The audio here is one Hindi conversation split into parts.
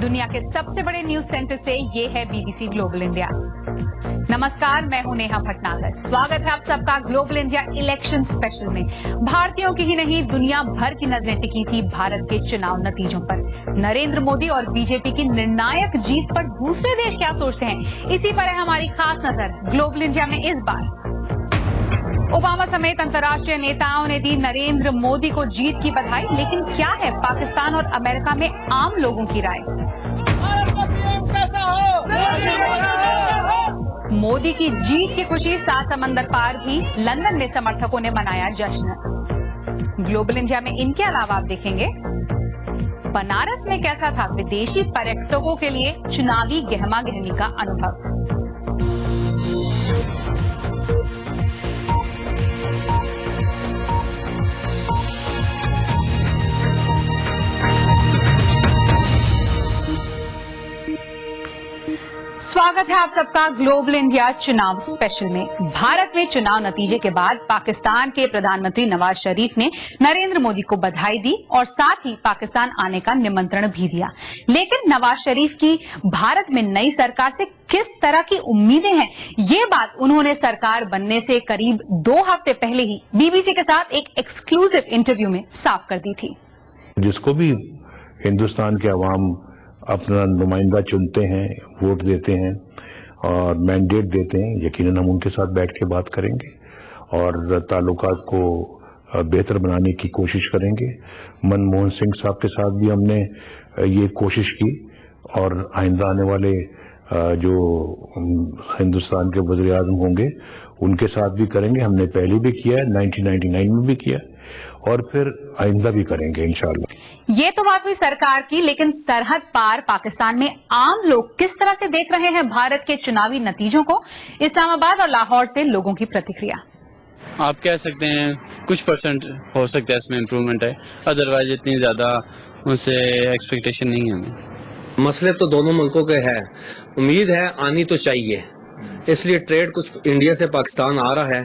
दुनिया के सबसे बड़े न्यूज सेंटर से ये है बीबीसी ग्लोबल इंडिया। नमस्कार, मैं हूं नेहा भटनागर। स्वागत है आप सबका ग्लोबल इंडिया इलेक्शन स्पेशल में। भारतीयों की ही नहीं, दुनिया भर की नजरें टिकी थी भारत के चुनाव नतीजों पर। नरेंद्र मोदी और बीजेपी की निर्णायक जीत पर दूसरे देश क्या सोचते हैं, इसी पर है हमारी खास नजर ग्लोबल इंडिया में इस बार। ओबामा समेत अंतर्राष्ट्रीय नेताओं ने दी नरेंद्र मोदी को जीत की बधाई, लेकिन क्या है पाकिस्तान और अमेरिका में आम लोगों की राय? मोदी की जीत की खुशी सात समंदर पार भी लंदन में समर्थकों ने मनाया जश्न। ग्लोबल इंडिया में इनके अलावा आप देखेंगे बनारस में कैसा था विदेशी पर्यटकों के लिए चुनावी गहमा गहमी का अनुभव। स्वागत है आप सबका ग्लोबल इंडिया चुनाव स्पेशल में। भारत में चुनाव नतीजे के बाद पाकिस्तान के प्रधानमंत्री नवाज शरीफ ने नरेंद्र मोदी को बधाई दी और साथ ही पाकिस्तान आने का निमंत्रण भी दिया। लेकिन नवाज शरीफ की भारत में नई सरकार से किस तरह की उम्मीदें हैं, ये बात उन्होंने सरकार बनने से करीब 2 हफ्ते पहले ही बीबीसी के साथ एक एक्सक्लूसिव इंटरव्यू में साफ कर दी थी। जिसको भी हिंदुस्तान के अवाम अपना नुमाइंदा चुनते हैं, वोट देते हैं और मैंडेट देते हैं, यकीनन हम उनके साथ बैठ के बात करेंगे और ताल्लुकात को बेहतर बनाने की कोशिश करेंगे। मनमोहन सिंह साहब के साथ भी हमने ये कोशिश की और आइंदा आने वाले जो हिंदुस्तान के वज़ीर आज़म होंगे उनके साथ भी करेंगे। हमने पहले भी किया है, 1999 में भी किया और फिर आइंदा भी करेंगे इंशाअल्लाह। ये तो बात हुई सरकार की, लेकिन सरहद पार पाकिस्तान में आम लोग किस तरह से देख रहे हैं भारत के चुनावी नतीजों को? इस्लामाबाद और लाहौर से लोगों की प्रतिक्रिया। आप कह सकते हैं कुछ परसेंट हो सकता है इसमें इम्प्रूवमेंट है, अदरवाइज इतनी ज्यादा उनसे एक्सपेक्टेशन नहीं है हमें। मसले तो दोनों मुल्कों के हैं, उम्मीद है आनी तो चाहिए, इसलिए ट्रेड कुछ इंडिया से पाकिस्तान आ रहा है,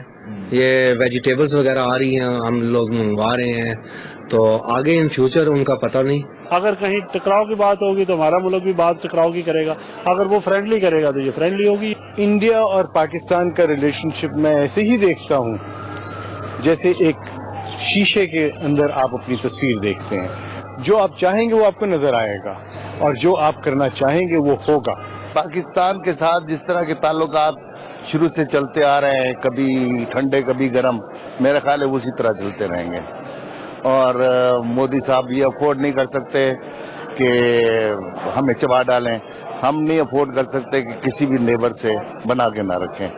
ये वेजिटेबल्स वगैरह आ रही हैं, हम लोग मंगवा रहे हैं, तो आगे इन फ्यूचर उनका पता नहीं। अगर कहीं टकराव की बात होगी तो हमारा मुल्क भी बात टकराव की करेगा, अगर वो फ्रेंडली करेगा तो ये फ्रेंडली होगी। इंडिया और पाकिस्तान का रिलेशनशिप मैं ऐसे ही देखता हूँ जैसे एक शीशे के अंदर आप अपनी तस्वीर देखते हैं। जो आप चाहेंगे वो आपको नजर आएगा और जो आप करना चाहेंगे वो होगा। पाकिस्तान के साथ जिस तरह के ताल्लुकात शुरू से चलते आ रहे हैं, कभी ठंडे कभी गर्म, मेरा ख्याल है उसी तरह चलते रहेंगे और मोदी साहब ये अफोर्ड नहीं कर सकते कि हमें चबा डालें, हम नहीं अफोर्ड कर सकते कि किसी भी नेबर से बना के ना रखें।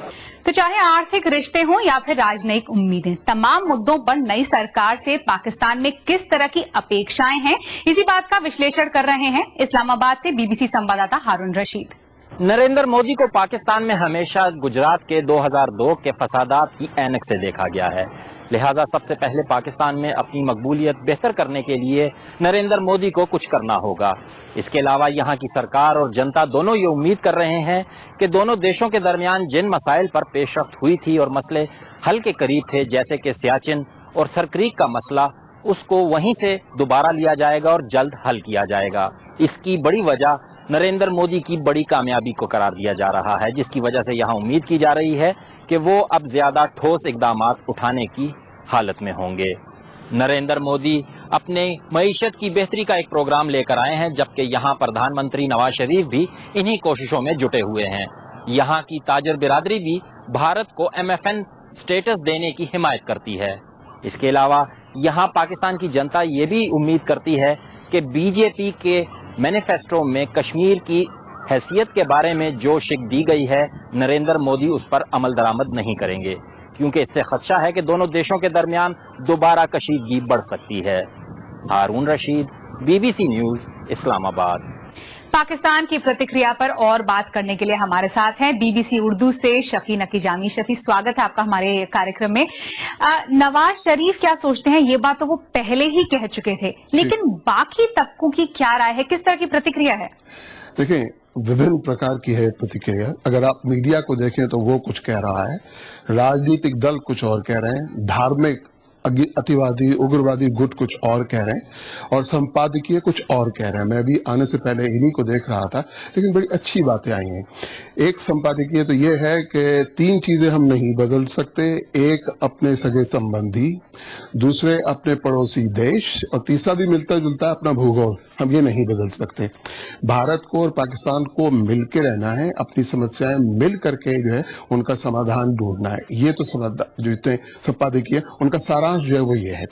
तो चाहे आर्थिक रिश्ते हों या फिर राजनयिक उम्मीदें, तमाम मुद्दों पर नई सरकार से पाकिस्तान में किस तरह की अपेक्षाएं हैं, इसी बात का विश्लेषण कर रहे हैं इस्लामाबाद से बीबीसी संवाददाता हारून रशीद। नरेंद्र मोदी को पाकिस्तान में हमेशा गुजरात के 2002 के फसादात की ऐनक से देखा गया है, लिहाजा सबसे पहले पाकिस्तान में अपनी मकबूलियत बेहतर करने के लिए नरेंद्र मोदी को कुछ करना होगा। इसके अलावा यहाँ की सरकार और जनता दोनों ये उम्मीद कर रहे हैं कि दोनों देशों के दरमियान जिन मसाइल पर पेशरफ्त हुई थी और मसले हल के करीब थे, जैसे कि सियाचिन और सरक्रीक का मसला, उसको वहीं से दोबारा लिया जाएगा और जल्द हल किया जाएगा। इसकी बड़ी वजह नरेंद्र मोदी की बड़ी कामयाबी को करार दिया जा रहा है, जिसकी वजह से यहाँ उम्मीद की जा रही है कि वो अब ज्यादा ठोस इकदामात उठाने की हालत में होंगे। नरेंद्र मोदी अपने मईशत की बेहतरी का एक प्रोग्राम लेकर आए हैं, जबकि यहाँ प्रधानमंत्री नवाज शरीफ भी इन्हीं कोशिशों में जुटे हुए हैं। यहाँ की ताजर बिरादरी भी भारत को MFN स्टेटस देने की हिमायत करती है। इसके अलावा यहाँ पाकिस्तान की जनता ये भी उम्मीद करती है कि बीजेपी के मैनिफेस्टो में कश्मीर की हैसियत के बारे में जो शिक दी गई है, नरेंद्र मोदी उस पर अमल दरामद नहीं करेंगे, क्योंकि इससे खदशा है कि दोनों देशों के दरमियान दोबारा कशीदगी बढ़ सकती है। हारून रशीद, बीबीसी न्यूज, इस्लामाबाद। पाकिस्तान की प्रतिक्रिया पर और बात करने के लिए हमारे साथ हैं बीबीसी उर्दू से शफी नकी जामी। शफी, स्वागत है आपका हमारे कार्यक्रम में। नवाज शरीफ क्या सोचते हैं, ये बात तो वो पहले ही कह चुके थे, लेकिन बाकी तबकों की क्या राय है, किस तरह की प्रतिक्रिया है? देखिए, विभिन्न प्रकार की है प्रतिक्रिया। अगर आप मीडिया को देखें तो वो कुछ कह रहा है, राजनीतिक दल कुछ और कह रहे हैं, धार्मिक अतिवादी उग्रवादी गुट कुछ और कह रहे हैं और संपादकीय कुछ और कह रहे हैं। मैं भी आने से पहले इन्हीं को देख रहा था, लेकिन बड़ी अच्छी बातें आई हैं। एक संपादकीय तो ये है कि 3 चीजें हम नहीं बदल सकते, एक अपने सगे संबंधी, दूसरे अपने पड़ोसी देश और तीसरा भी मिलता जुलता अपना भूगोल, हम ये नहीं बदल सकते। भारत को और पाकिस्तान को मिलकर रहना है, अपनी समस्याएं मिल करके जो है उनका समाधान ढूंढना है। ये तो जो इतने संपादकीय उनका सारांश जो है वो ये है।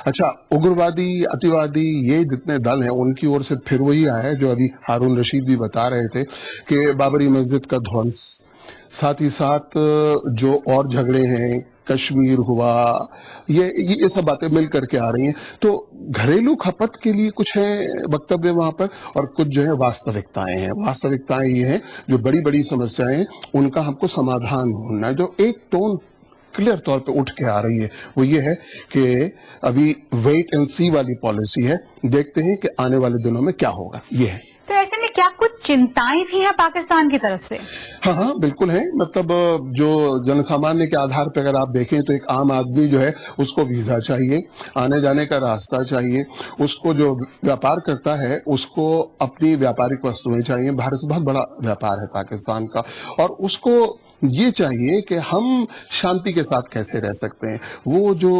अच्छा, उग्रवादी अतिवादी ये जितने दल हैं उनकी ओर से फिर वही आया है जो अभी हारून रशीद भी बता रहे थे कि बाबरी मस्जिद का ध्वंस, साथ ही साथ जो और झगड़े हैं, कश्मीर हुआ, ये सब बातें मिल करके आ रही हैं। तो घरेलू खपत के लिए कुछ है वक्तव्य वहां पर और कुछ जो है वास्तविकताएं हैं। वास्तविकताएं ये हैं जो बड़ी बड़ी समस्याएं हैं उनका हमको समाधान ढूंढना है। जो एक टोन क्लियर तौर पे उठ के आ रही है वो ये है कि अभी वेट एंड सी वाली पॉलिसी है, देखते हैं कि आने वाले दिनों में क्या होगा। ये है। तो ऐसे में क्या कुछ चिंताएं भी हैं पाकिस्तान की तरफ से? हाँ, बिल्कुल है। मतलब जो जनसामान्य के आधार पर अगर आप देखें तो एक आम आदमी जो है उसको वीजा चाहिए, आने जाने का रास्ता चाहिए, उसको जो व्यापार करता है उसको अपनी व्यापारिक वस्तुएं चाहिए। भारत से बहुत बड़ा व्यापार है पाकिस्तान का, और उसको ये चाहिए कि हम शांति के साथ कैसे रह सकते हैं। वो जो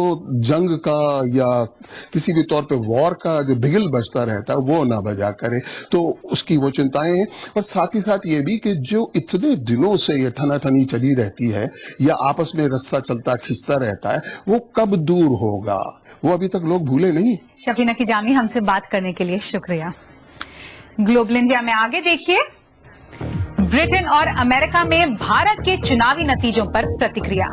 जंग का या किसी भी तौर पे वॉर का जो बिगल बजता रहता है वो ना बजा करे, तो उसकी वो चिंताएं हैं। और साथ ही साथ ये भी कि जो इतने दिनों से ये ठनाठनी चली रहती है या आपस में रस्सा चलता खिंचता रहता है, वो कब दूर होगा, वो अभी तक लोग भूले नहीं। शफीना की जामी, हमसे बात करने के लिए शुक्रिया। ग्लोबल इंडिया में आगे देखिए, ब्रिटेन और अमेरिका में भारत के चुनावी नतीजों पर प्रतिक्रिया।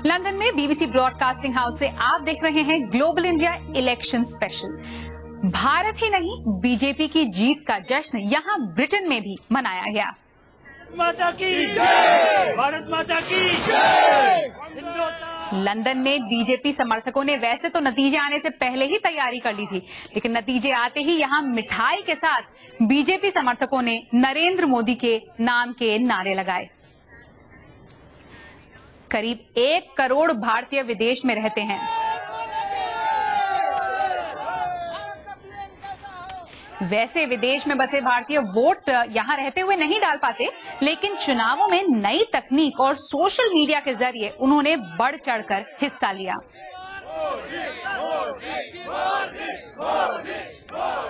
लंदन में बीबीसी ब्रॉडकास्टिंग हाउस से आप देख रहे हैं global India election special. Bharat ही नहीं, बीजेपी की जीत का जश्न यहां ब्रिटेन में भी मनाया गया। माता की जय, भारत माता की जय। लंदन में बीजेपी समर्थकों ने वैसे तो नतीजे आने से पहले ही तैयारी कर ली थी, लेकिन नतीजे आते ही यहां मिठाई के साथ बीजेपी समर्थकों ने नरेंद्र मोदी के नाम के नारे लगाए। करीब 1 करोड़ भारतीय विदेश में रहते हैं। वैसे विदेश में बसे भारतीय वोट यहां रहते हुए नहीं डाल पाते, लेकिन चुनावों में नई तकनीक और सोशल मीडिया के जरिए उन्होंने बढ़ चढ़कर हिस्सा लिया।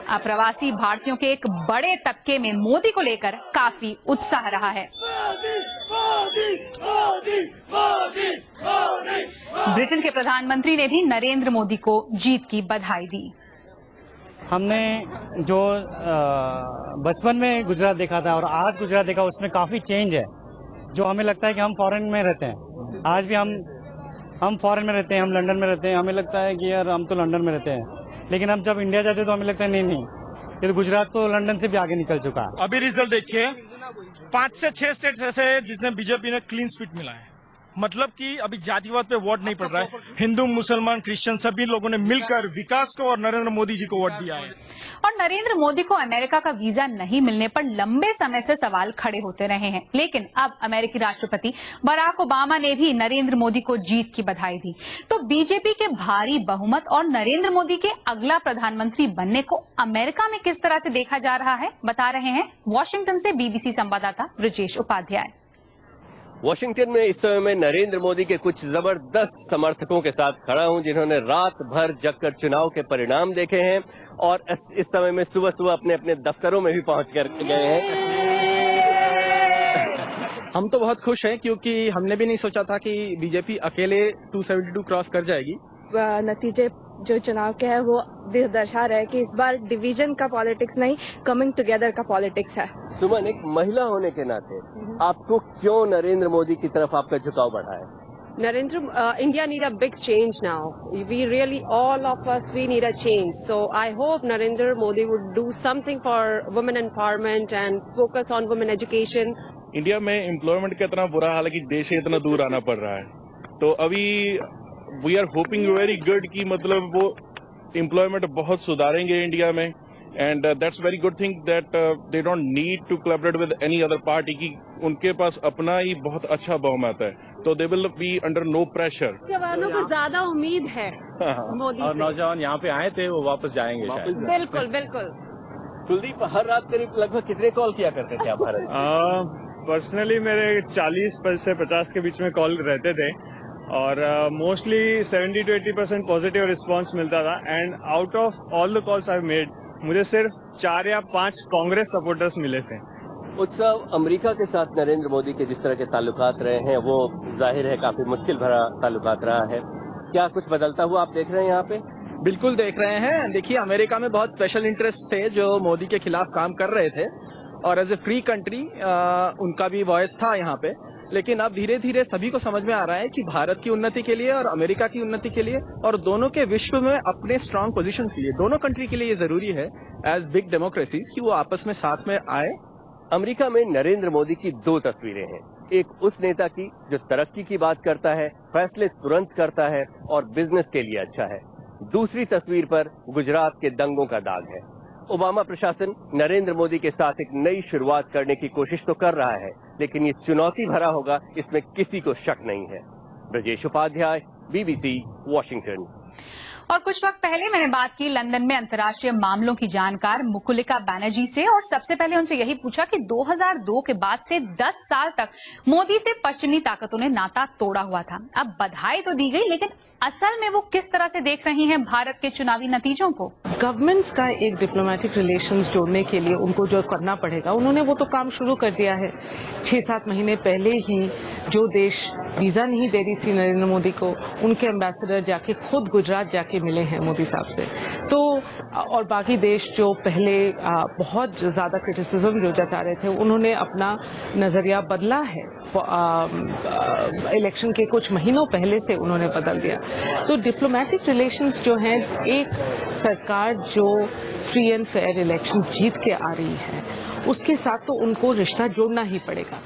अप्रवासी भारतीयों के एक बड़े तबके में मोदी को लेकर काफी उत्साह रहा है। ब्रिटेन के प्रधानमंत्री ने भी नरेंद्र मोदी को जीत की बधाई दी। हमने जो बचपन में गुजरात देखा था और आज गुजरात देखा, उसमें काफ़ी चेंज है। जो हमें लगता है कि हम फॉरेन में रहते हैं, आज भी हम फॉरेन में रहते हैं, हम लंदन में रहते हैं, हमें लगता है कि यार हम तो लंदन में रहते हैं, लेकिन हम जब इंडिया जाते हैं तो हमें लगता है नहीं, ये तो गुजरात तो लंदन से भी आगे निकल चुका है। अभी रिजल्ट देखिए, 5 से 6 स्टेट ऐसे हैं जिसमें बीजेपी ने क्लीन स्वीप मिला है। मतलब कि अभी जातिवाद पे वोट नहीं पड़ रहा है, हिंदू मुसलमान क्रिश्चियन सभी लोगों ने मिलकर विकास को और नरेंद्र मोदी जी को वोट दिया है। और नरेंद्र मोदी को अमेरिका का वीजा नहीं मिलने पर लंबे समय से सवाल खड़े होते रहे हैं, लेकिन अब अमेरिकी राष्ट्रपति बराक ओबामा ने भी नरेंद्र मोदी को जीत की बधाई दी। तो बीजेपी के भारी बहुमत और नरेंद्र मोदी के अगला प्रधानमंत्री बनने को अमेरिका में किस तरह से देखा जा रहा है, बता रहे हैं वॉशिंगटन से बीबीसी संवाददाता ब्रजेश उपाध्याय। वॉशिंगटन में इस समय मैं नरेंद्र मोदी के कुछ जबरदस्त समर्थकों के साथ खड़ा हूं, जिन्होंने रात भर जगकर चुनाव के परिणाम देखे हैं और इस समय में सुबह सुबह अपने अपने दफ्तरों में भी पहुंच कर गए हैं। हम तो बहुत खुश हैं क्योंकि हमने भी नहीं सोचा था कि बीजेपी अकेले 272 क्रॉस कर जाएगी। नतीजे जो चुनाव के है वो दर्शा रहे कि इस बार डिवीजन का पॉलिटिक्स नहीं, कमिंग टुगेदर का पॉलिटिक्स है। सुमन, एक महिला होने के नाते आपको क्यों नरेंद्र मोदी की तरफ आपका झुकाव बढ़ा है? India need a big change now. We really, all of us, we need a change. So I hope Narendra Modi would do something for women empowerment and focus on women education. India में एम्प्लॉयमेंट का इतना बुरा हाल है कि देश से इतना दूर आना पड़ रहा है, तो अभी we are hoping very good कि मतलब वो एम्प्लॉयमेंट बहुत सुधारेंगे इंडिया में, and that's very good thing that they don't need to collaborate with any other party की उनके पास अपना ही बहुत अच्छा बहुमत है, तो they will be under no pressure. जवानों को ज्यादा उम्मीद है मोदी और से। नौजवान यहाँ पे आए थे वो वापस जाएंगे शायद। बिल्कुल बिल्कुल। कुलदीप, हर रात करीब लगभग कितने कॉल किया करते थे आप भारत? पर्सनली मेरे 40 से 50 के बीच में कॉल रहते थे और मोस्टली 70 to 80% पॉजिटिव रिस्पांस मिलता था, and out of all the calls I made मुझे सिर्फ 4 या 5 कांग्रेस सपोर्टर्स मिले थे। उत्सव, अमेरिका के साथ नरेंद्र मोदी के जिस तरह के ताल्लुकात रहे हैं वो जाहिर है काफी मुश्किल भरा ताल्लुकात रहा है, क्या कुछ बदलता हुआ आप देख रहे हैं यहाँ पे? बिल्कुल देख रहे हैं। देखिए, अमेरिका में बहुत स्पेशल इंटरेस्ट थे जो मोदी के खिलाफ काम कर रहे थे और एज ए फ्री कंट्री उनका भी वॉइस था यहाँ पे, लेकिन अब धीरे धीरे सभी को समझ में आ रहा है कि भारत की उन्नति के लिए और अमेरिका की उन्नति के लिए और दोनों के विश्व में अपने स्ट्रांग पोजीशन के लिए, दोनों कंट्री के लिए ये जरूरी है एज बिग डेमोक्रेसीज कि वो आपस में साथ में आए। अमेरिका में नरेंद्र मोदी की 2 तस्वीरें हैं, एक उस नेता की जो तरक्की की बात करता है, फैसले तुरंत करता है और बिजनेस के लिए अच्छा है। दूसरी तस्वीर पर गुजरात के दंगों का दाग है। ओबामा प्रशासन नरेंद्र मोदी के साथ एक नई शुरुआत करने की कोशिश तो कर रहा है, लेकिन ये चुनौती भरा होगा, इसमें किसी को शक नहीं है। Brajesh Upadhyay, BBC, Washington. और कुछ वक्त पहले मैंने बात की लंदन में अंतर्राष्ट्रीय मामलों की जानकार मुकुलिका बैनर्जी से, और सबसे पहले उनसे यही पूछा कि 2002 के बाद से 10 साल तक मोदी से पश्चिमी ताकतों ने नाता तोड़ा हुआ था। अब बधाई तो दी गई, लेकिन असल में वो किस तरह से देख रही हैं भारत के चुनावी नतीजों को? गवर्नमेंट्स का एक डिप्लोमेटिक रिलेशंस जोड़ने के लिए उनको जो करना पड़ेगा, उन्होंने वो तो काम शुरू कर दिया है। 6-7 महीने पहले ही जो देश वीजा नहीं दे रही थी नरेंद्र मोदी को, उनके एम्बेसडर जाके खुद गुजरात जाके मिले हैं मोदी साहब से। तो और बाकी देश जो पहले बहुत ज्यादा क्रिटिसिज्म जो जता रहे थे, उन्होंने अपना नजरिया बदला है। इलेक्शन के कुछ महीनों पहले से उन्होंने बदल दिया। तो डिप्लोमेटिक रिलेशंस जो हैं, एक सरकार जो फ्री एंड फेयर इलेक्शन जीत के आ रही है उसके साथ तो उनको रिश्ता जोड़ना ही पड़ेगा,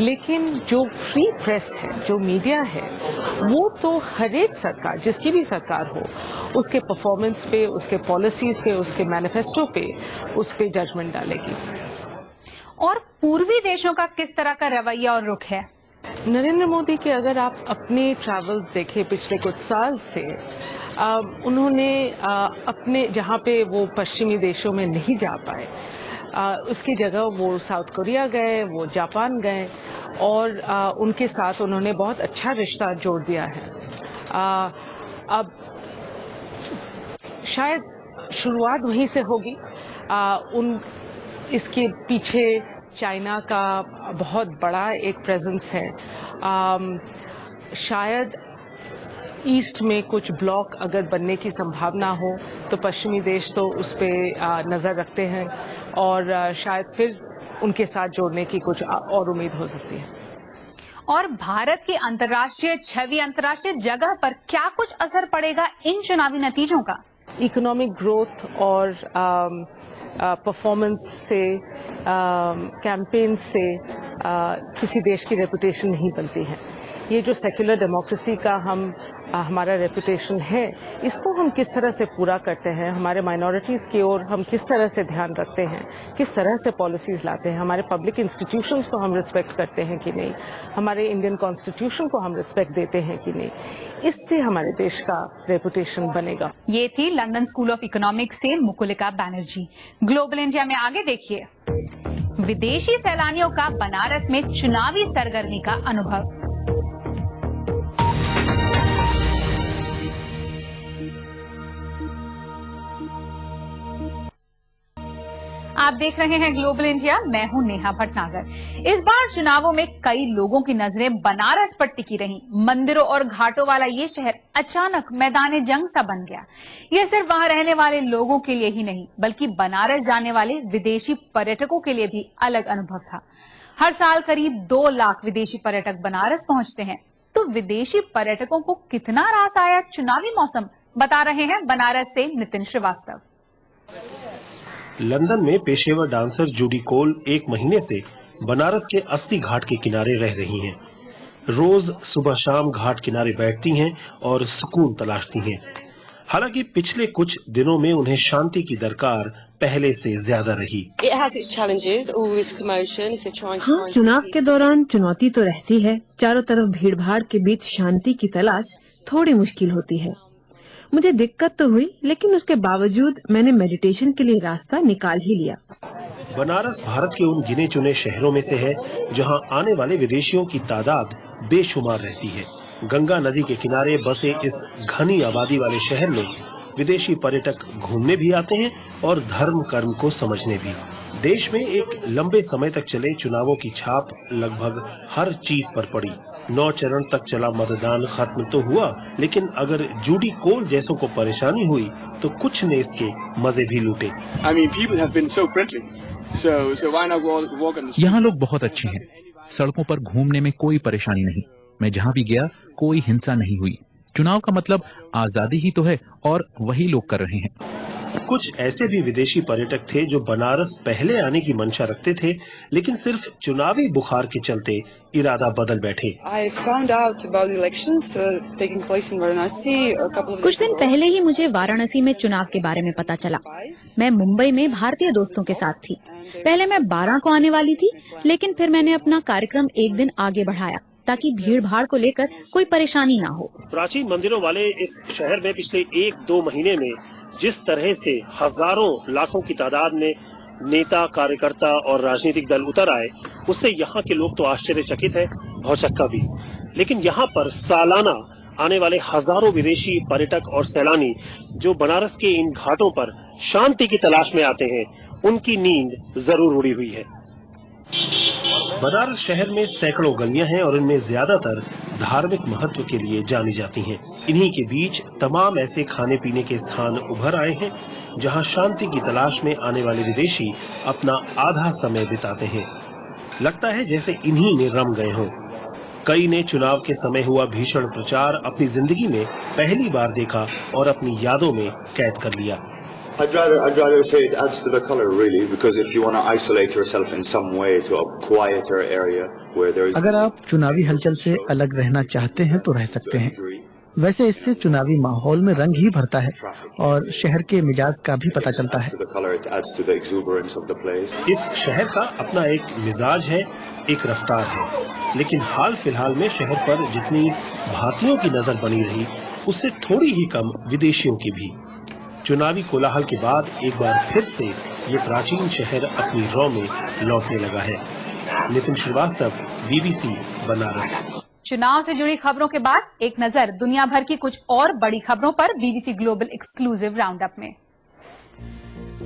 लेकिन जो फ्री प्रेस है, जो मीडिया है, वो तो हर एक सरकार, जिसकी भी सरकार हो, उसके परफॉर्मेंस पे, उसके पॉलिसीज पे, उसके मैनिफेस्टो पे, उस पे जजमेंट डालेगी। और पूर्वी देशों का किस तरह का रवैया और रुख है? नरेंद्र मोदी के अगर आप अपने ट्रैवल्स देखें पिछले कुछ साल से, उन्होंने अपने जहाँ पे वो पश्चिमी देशों में नहीं जा पाए, उसकी जगह वो साउथ कोरिया गए, वो जापान गए और उनके साथ उन्होंने बहुत अच्छा रिश्ता जोड़ दिया है। अब शायद शुरुआत वहीं से होगी। इसके पीछे चाइना का बहुत बड़ा एक प्रेजेंस है। शायद ईस्ट में कुछ ब्लॉक अगर बनने की संभावना हो तो पश्चिमी देश तो उस पर नज़र रखते हैं और शायद फिर उनके साथ जोड़ने की कुछ और उम्मीद हो सकती है। और भारत की अंतर्राष्ट्रीय छवि, अंतर्राष्ट्रीय जगह पर क्या कुछ असर पड़ेगा इन चुनावी नतीजों का? इकोनॉमिक ग्रोथ और परफॉर्मेंस से, कैंपेन से किसी देश की रेपुटेशन नहीं बनती है। ये जो सेक्युलर डेमोक्रेसी का हमारा रेपुटेशन है, इसको हम किस तरह से पूरा करते हैं, हमारे माइनॉरिटीज़ की ओर हम किस तरह से ध्यान रखते हैं, किस तरह से पॉलिसीज़ लाते हैं, हमारे पब्लिक इंस्टीट्यूशंस को हम रिस्पेक्ट करते हैं कि नहीं, हमारे इंडियन कॉन्स्टिट्यूशन को हम रिस्पेक्ट देते हैं कि नहीं, इससे हमारे देश का रेपुटेशन बनेगा। ये थी लंदन स्कूल ऑफ इकोनॉमिक्स से मुकुलिका बैनर्जी। ग्लोबल इंडिया में आगे देखिए, विदेशी सैलानियों का बनारस में चुनावी सरगर्मी का अनुभव। आप देख रहे हैं ग्लोबल इंडिया, मैं हूं नेहा भटनागर। इस बार चुनावों में कई लोगों की नजरें बनारस पर टिकी रहीं। मंदिरों और घाटों वाला ये शहर अचानक मैदान जंग सा बन गया। यह सिर्फ वहां रहने वाले लोगों के लिए ही नहीं, बल्कि बनारस जाने वाले विदेशी पर्यटकों के लिए भी अलग अनुभव था। हर साल करीब 2 लाख विदेशी पर्यटक बनारस पहुंचते हैं। तो विदेशी पर्यटकों को कितना रास आया चुनावी मौसम, बता रहे हैं बनारस से नितिन श्रीवास्तव। लंदन में पेशेवर डांसर जूडी कोल 1 महीने से बनारस के 80 घाट के किनारे रह रही हैं। रोज सुबह शाम घाट किनारे बैठती हैं और सुकून तलाशती हैं। हालांकि पिछले कुछ दिनों में उन्हें शांति की दरकार पहले से ज्यादा रही। हाँ, चुनाव के दौरान चुनौती तो रहती है। चारों तरफ भीड़-भाड़ के बीच शांति की तलाश थोड़ी मुश्किल होती है। मुझे दिक्कत तो हुई, लेकिन उसके बावजूद मैंने मेडिटेशन के लिए रास्ता निकाल ही लिया। बनारस भारत के उन गिने चुने शहरों में से है जहां आने वाले विदेशियों की तादाद बेशुमार रहती है। गंगा नदी के किनारे बसे इस घनी आबादी वाले शहर में विदेशी पर्यटक घूमने भी आते हैं और धर्म कर्म को समझने भी। देश में एक लंबे समय तक चले चुनावों की छाप लगभग हर चीज पर पड़ी। 9 चरण तक चला मतदान खत्म तो हुआ, लेकिन अगर जूडी कोल जैसों को परेशानी हुई तो कुछ ने इसके मजे भी लूटे। यहाँ लोग बहुत अच्छे हैं। सड़कों पर घूमने में कोई परेशानी नहीं। मैं जहाँ भी गया कोई हिंसा नहीं हुई। चुनाव का मतलब आजादी ही तो है और वही लोग कर रहे हैं। कुछ ऐसे भी विदेशी पर्यटक थे जो बनारस पहले आने की मंशा रखते थे, लेकिन सिर्फ चुनावी बुखार के चलते इरादा बदल बैठे। कुछ दिन पहले ही मुझे वाराणसी में चुनाव के बारे में पता चला। मैं मुंबई में भारतीय दोस्तों के साथ थी। पहले मैं 12 को आने वाली थी, लेकिन फिर मैंने अपना कार्यक्रम एक दिन आगे बढ़ाया ताकि भीड़ भाड़ को लेकर कोई परेशानी ना हो। प्राचीन मंदिरों वाले इस शहर में पिछले 1-2 महीने में जिस तरह से हजारों लाखों की तादाद में नेता, कार्यकर्ता और राजनीतिक दल उतर आए, उससे यहाँ के लोग तो आश्चर्यचकित है, भौचक्का भी। लेकिन यहाँ पर सालाना आने वाले हजारों विदेशी पर्यटक और सैलानी जो बनारस के इन घाटों पर शांति की तलाश में आते हैं, उनकी नींद जरूर उड़ी हुई है। बनारस शहर में सैकड़ों गलियां हैं और इनमें ज्यादातर धार्मिक महत्व के लिए जानी जाती हैं। इन्हीं के बीच तमाम ऐसे खाने पीने के स्थान उभर आए हैं जहां शांति की तलाश में आने वाले विदेशी अपना आधा समय बिताते हैं। लगता है जैसे इन्हीं में रम गए हों। कई ने चुनाव के समय हुआ भीषण प्रचार अपनी जिंदगी में पहली बार देखा और अपनी यादों में कैद कर लिया। I'd rather say it adds to the color really, because if you want to isolate yourself in some way to a quieter area where there is. अगर आप चुनावी हलचल से अलग रहना चाहते हैं तो रह सकते हैं। वैसे इससे चुनावी माहौल में रंग ही भरता है और शहर के मिजाज का भी पता चलता है। इस शहर का अपना एक मिजाज है, एक रफ्तार है, लेकिन हाल फिलहाल में शहर पर जितनी भारतीयों की नजर बनी रही, उससे थोड़ी ही कम विदेशियों की भी। चुनावी कोलाहल के बाद एक बार फिर से ये प्राचीन शहर अपनी रौ में लौटने लगा है। नितिन श्रीवास्तव, बीबीसी, बनारस। चुनाव से जुड़ी खबरों के बाद एक नजर दुनिया भर की कुछ और बड़ी खबरों पर बीबीसी ग्लोबल एक्सक्लूसिव राउंडअप में।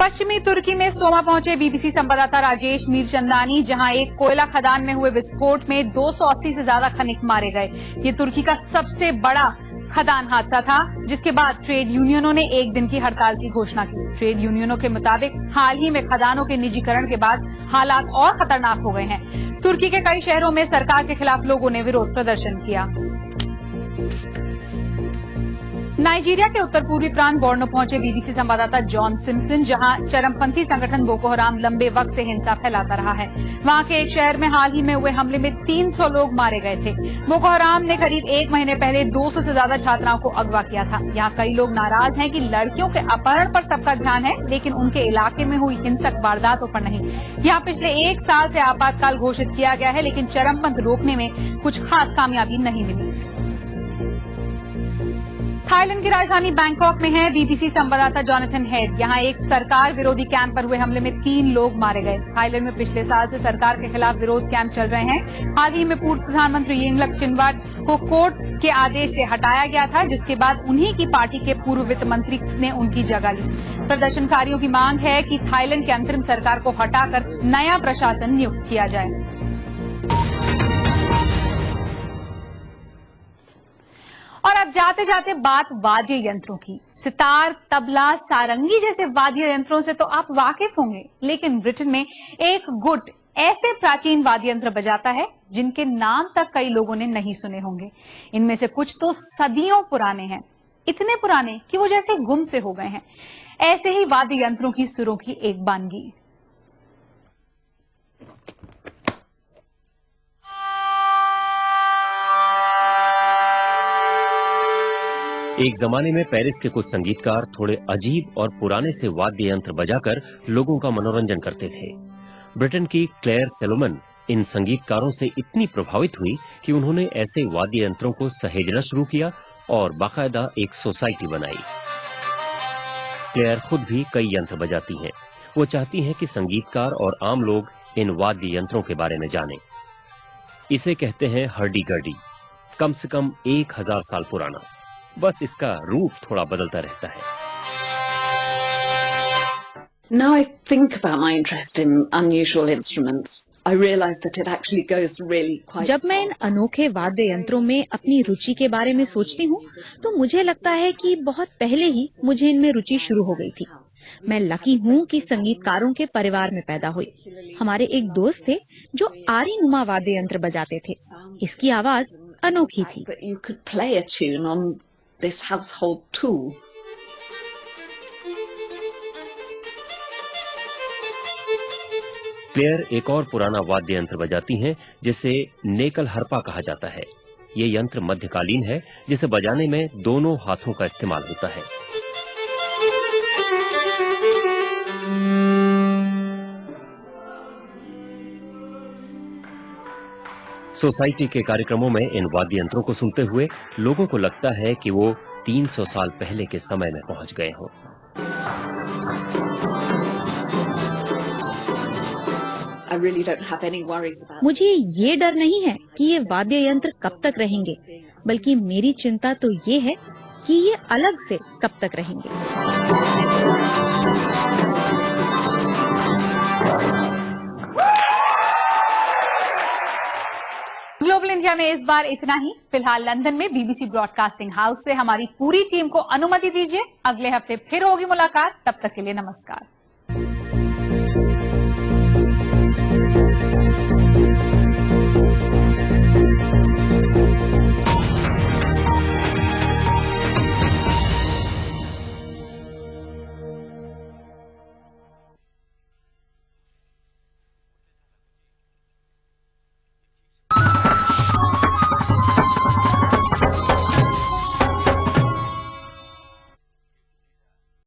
पश्चिमी तुर्की में सोमा पहुंचे बीबीसी संवाददाता राजेश मीरचंदानी, जहां एक कोयला खदान में हुए विस्फोट में 280 से ज्यादा खनिक मारे गए। ये तुर्की का सबसे बड़ा खदान हादसा था, जिसके बाद ट्रेड यूनियनों ने एक दिन की हड़ताल की घोषणा की। ट्रेड यूनियनों के मुताबिक हाल ही में खदानों के निजीकरण के बाद हालात और खतरनाक हो गए हैं। तुर्की के कई शहरों में सरकार के खिलाफ लोगों ने विरोध प्रदर्शन किया। नाइजीरिया के उत्तर पूर्वी प्रांत बोर्नो पहुंचे बीबीसी संवाददाता जॉन सिम्पसन, जहां चरमपंथी संगठन बोको हराम लंबे वक्त से हिंसा फैलाता रहा है। वहां के एक शहर में हाल ही में हुए हमले में 300 लोग मारे गए थे। बोको हराम ने करीब 1 महीने पहले 200 से ज्यादा छात्राओं को अगवा किया था। यहाँ कई लोग नाराज हैं कि लड़कियों के अपहरण पर सबका ध्यान है, लेकिन उनके इलाके में हुई हिंसक वारदातों पर नहीं। यहाँ पिछले 1 साल से आपातकाल घोषित किया गया है, लेकिन चरमपंथ रोकने में कुछ खास कामयाबी नहीं मिली। थाईलैंड की राजधानी बैंकॉक में है बीबीसी संवाददाता जॉनथन हेड। यहाँ एक सरकार विरोधी कैंप पर हुए हमले में 3 लोग मारे गए। थाईलैंड में पिछले साल से सरकार के खिलाफ विरोध कैंप चल रहे हैं। हाल ही में पूर्व प्रधानमंत्री यिंगलक चिनवाट को कोर्ट के आदेश से हटाया गया था, जिसके बाद उन्हीं की पार्टी के पूर्व वित्त मंत्री ने उनकी जगह ली। प्रदर्शनकारियों की मांग है कि थाईलैंड की अंतरिम सरकार को हटाकर नया प्रशासन नियुक्त किया जाए। और अब जाते जाते बात वाद्य यंत्रों की। सितार, तबला, सारंगी जैसे वाद्य यंत्रों से तो आप वाकिफ होंगे, लेकिन ब्रिटेन में एक गुट ऐसे प्राचीन वाद्य यंत्र बजाता है जिनके नाम तक कई लोगों ने नहीं सुने होंगे। इनमें से कुछ तो सदियों पुराने हैं, इतने पुराने कि वो जैसे गुम से हो गए हैं। ऐसे ही वाद्य यंत्रों की सुरों की एक बानगी। एक जमाने में पेरिस के कुछ संगीतकार थोड़े अजीब और पुराने से वाद्य यंत्र बजाकर लोगों का मनोरंजन करते थे। ब्रिटेन की क्लेयर सेलोमन इन संगीतकारों से इतनी प्रभावित हुई कि उन्होंने ऐसे वाद्य यंत्रों को सहेजना शुरू किया और बाकायदा एक सोसाइटी बनाई। क्लेयर खुद भी कई यंत्र बजाती हैं। वो चाहती हैं कि संगीतकार और आम लोग इन वाद्य यंत्रों के बारे में जानें। इसे कहते हैं हर्डी-गर्डी, कम से कम 1000 साल पुराना, बस इसका रूप थोड़ा बदलता रहता है। Now I think about my interest in unusual instruments, I realize that it actually goes really quite जब मैं इन अनोखे वाद्य यंत्रों में अपनी रुचि के बारे में सोचती हूँ तो मुझे लगता है कि बहुत पहले ही मुझे इनमें रुचि शुरू हो गई थी। मैं लकी हूँ कि संगीतकारों के परिवार में पैदा हुई। हमारे एक दोस्त थे जो आरी नुमा वाद्य यंत्र बजाते थे। इसकी आवाज अनोखी थी। you could play a tune on this household tool. Claire एक और पुराना वाद्य यंत्र बजाती हैं जिसे नेकल हरपा कहा जाता है। ये यंत्र मध्यकालीन है जिसे बजाने में दोनों हाथों का इस्तेमाल होता है। सोसाइटी के कार्यक्रमों में इन वाद्य यंत्रों को सुनते हुए लोगों को लगता है कि वो 300 साल पहले के समय में पहुंच गए हों। I really don't have any worries about मुझे ये डर नहीं है कि ये वाद्य यंत्र कब तक रहेंगे, बल्कि मेरी चिंता तो ये है कि ये अलग से कब तक रहेंगे। ग्लोबल इंडिया में इस बार इतना ही। फिलहाल लंदन में बीबीसी ब्रॉडकास्टिंग हाउस से हमारी पूरी टीम को अनुमति दीजिए। अगले हफ्ते फिर होगी मुलाकात, तब तक के लिए नमस्कार।